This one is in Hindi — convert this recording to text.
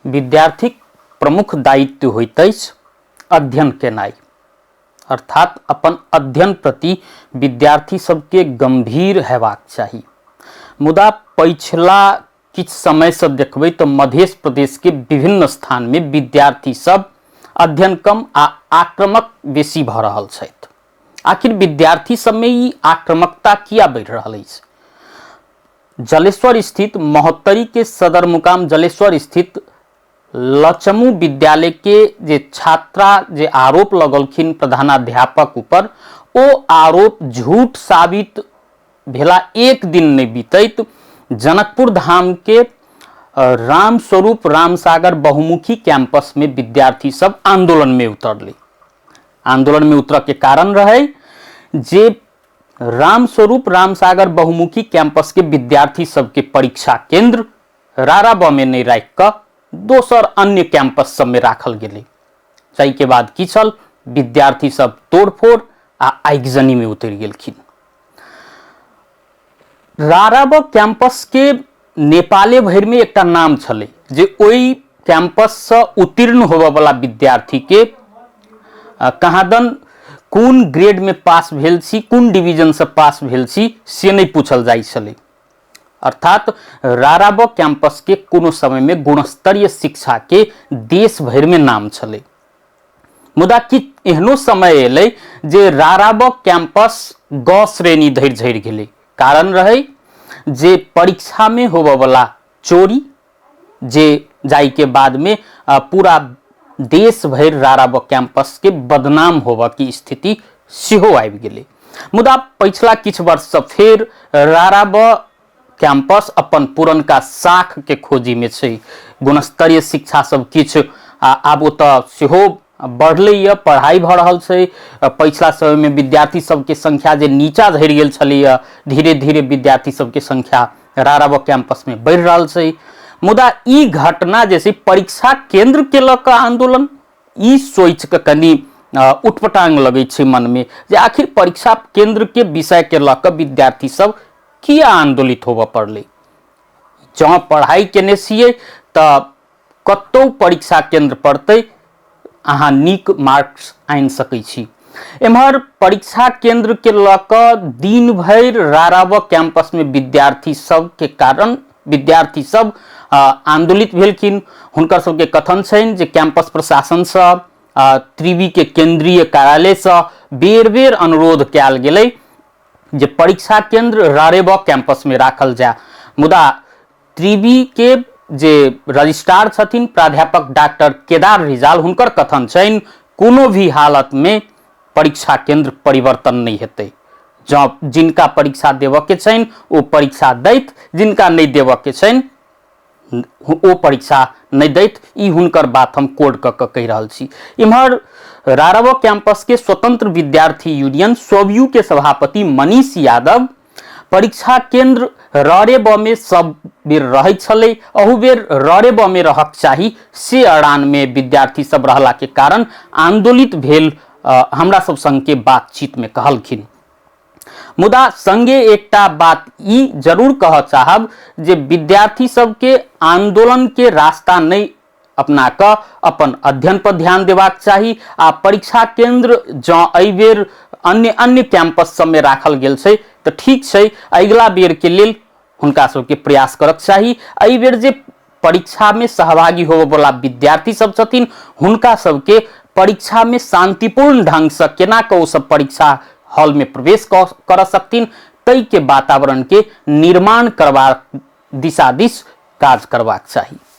विद्यार्थीक प्रमुख दायित्व होइत अछि अध्ययन केनाइ, अर्थात अपन अध्ययन प्रति विद्यार्थी सबके गंभीर हेबाक चाही। मुदा पिछला किछ समय से देखबै तो मध्य प्रदेश के विभिन्न स्थान में विद्यार्थी सब अध्ययन कम आ आक्रामक बेसी भ रहल छथि। आखिर विद्यार्थी सब में ई आक्रामकता किया बढ़ रहल अछि? जलेश्वर स्थित महोत्तरी के सदर मुकाम जलेश्वर स्थित लचमू विद्यालय के जे छात्रा जे आरोप लगलखिन प्रधानाध्यापक ऊपर, ओ आरोप झूठ साबित भेला एक दिन नहीं बीतैत जनकपुर धाम के रामस्वरूप रामसागर बहुमुखी कैंपस में विद्यार्थी सब आंदोलन में उतरले। आंदोलन में उतर के कारण रहे जे रामस्वरूप रामसागर बहुमुखी कैंपस के विद्यार्थी सब के परीक्षा केंद्र राराब में नहीं राख कर दोसर अन्य कैंपस सब में राखल गेले। जाहि के बाद की छल, विद्यार्थी सब तोड़फोड़ आ आगजनी में उतर गेलखिन। राराब कैंपस के नेपाले भर में एक नाम छले जे ओई कैंपस से उत्तीर्ण होबे वाला विद्यार्थी के कहादन कौन ग्रेड में पास भेल छी, कौन डिवीजन से पास भेल छी से नहीं पूछल जाय छले। अर्थात राराब कैंपस के कोनो समय में गुणस्तरीय शिक्षा के देश भर में नाम छले। मुदा कि एहनो समय एले जे राराब कैंपस ग श्रेणी धरि झरि गेले। कारण रहे जे परीक्षा में होबे वाला चोरी, जे जाई के बाद में पूरा देश भर राराब कैंपस के बदनाम होबे की स्थिति सेहो आबि गेले। मुदा पिछला किछ वर्ष से फेर राराब कैंपस अपन पुरनका साख के खोजी में छै। गुणस्तरीय शिक्षा सब किछ आब ओतऽ सेहो बढ़ले, पढ़ाई भ रहल छै। पिछला समय में विद्यार्थी सब के संख्या जे नीचा झरि गेल छलै, धीरे धीरे विद्यार्थी सब के संख्या राराब कैंपस में बढ़ रहल छै। मुदा ई घटना जैसे परीक्षा केंद्र के लऽ कऽ आंदोलन, ई सोच के कनी उठपटांग लगे छै मन में जे आखिर परीक्षा केंद्र के विषय के लऽ कऽ विद्यार्थी सब किया आंदोलित होबऽ पड़ले। जहाँ पढ़ाई केने छियै तऽ कतौ परीक्षा केंद्र पड़तै, अहाँ नीक मार्क्स आनि सकै छी। एम्हर परीक्षा केंद्र के लऽ कऽ दिन भर राराब कैंपस में विद्यार्थी सब के कारण विद्यार्थी सब आंदोलित भेलखिन। हुनकर सबके कथन छनि जे कैंपस प्रशासन से त्रिवी के केंद्रीय कार्यालय से बेर बेर अनुरोध कयल गेलै जे परीक्षा केंद्र रारेब कैंपस में राखल जाए। मुदा त्रिवी के जे रजिस्ट्रार छथिन प्राध्यापक डॉक्टर केदार रिजाल, हुनकर कथन छनि कोनो भी हालत में परीक्षा केंद्र परिवर्तन नहीं हेतै। जब जिनका परीक्षा देव के छनि ओ परीक्षा दैत, जिनका नहीं देव के छनि ओ परीक्षा नहीं दैत। ई हुनकर बात हम कोड कऽ कहि रहल छी। इम्हर राराब कैंपस के स्वतंत्र विद्यार्थी यूनियन स्वयं के सभापति मनीष यादव परीक्षा केंद्र रारेब में सब बेर रहै छलै, अहू बेर रारेब में रहक चाही से अड़ान में विद्यार्थी सब रहला के कारण आंदोलित भेल हमरा सब संग के बातचीत में कहलखिन। मुदा संगे एकटा बात ई जरूर कह चाहब जे विद्यार्थी सब के आंदोलन के रास्ता नहीं अपना कऽ अपन अध्ययन पर ध्यान देबाक चाही। आ परीक्षा केंद्र जँ एहि बेर अन्य कैंपस सब में राखल गेल छै तऽ ठीक छै, अगिला बेर के लेल हुनका सबके प्रयास करक चाही। एहि बेर जे परीक्षा में सहभागी होबे वाला विद्यार्थी सब छथिन हुनका सबके परीक्षा में शांतिपूर्ण ढंग से केना कऽ ओ सब परीक्षा हॉल में प्रवेश कर सकथिन, तै के वातावरण के निर्माण करबा दिशा दिस काज करबाक चाही।